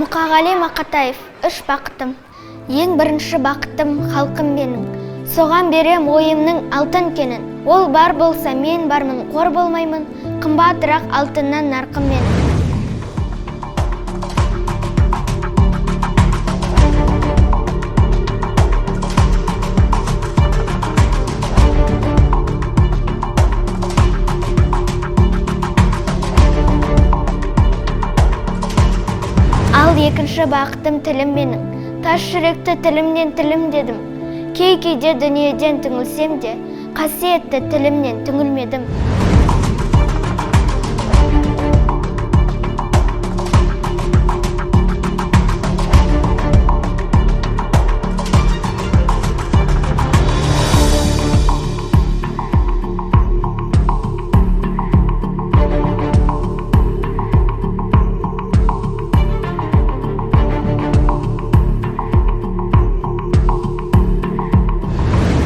Мұқағали Мақатаев, үш бақытым. Ең бірінші бақытым халқым менің. Соған берем ойымның алтын кенін. Ол бар болса мен бармын, қор болмаймын. Қымбатырақ алтыннан нарқым менің. Ал екінші бақытым тілім менің. Тас жүректі тілімнен тілім дедім. Кей-кейде дүниеден түңілсем де, қасиетті тілімнен түңілмедім.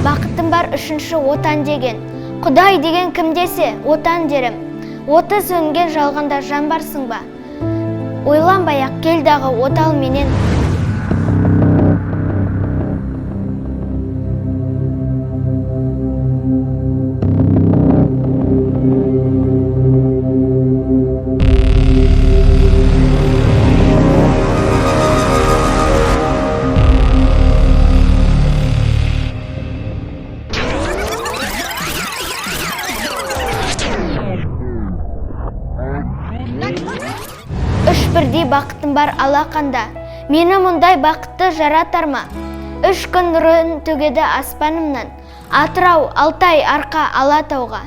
Бақытым бар үшінші отан деген. Құдай деген кім десе, отан дерім. Оты сөнген жалғанда жан барсың ба? Ойланбай-ақ кел дағы отал менен. Үш бірдей бақытым бар алақанда. Мені мұндай бақытты жаратар ма? Үш күн нұрын төгеді аспанымнан. Атырау, Алтай, Арқа, Алатауға.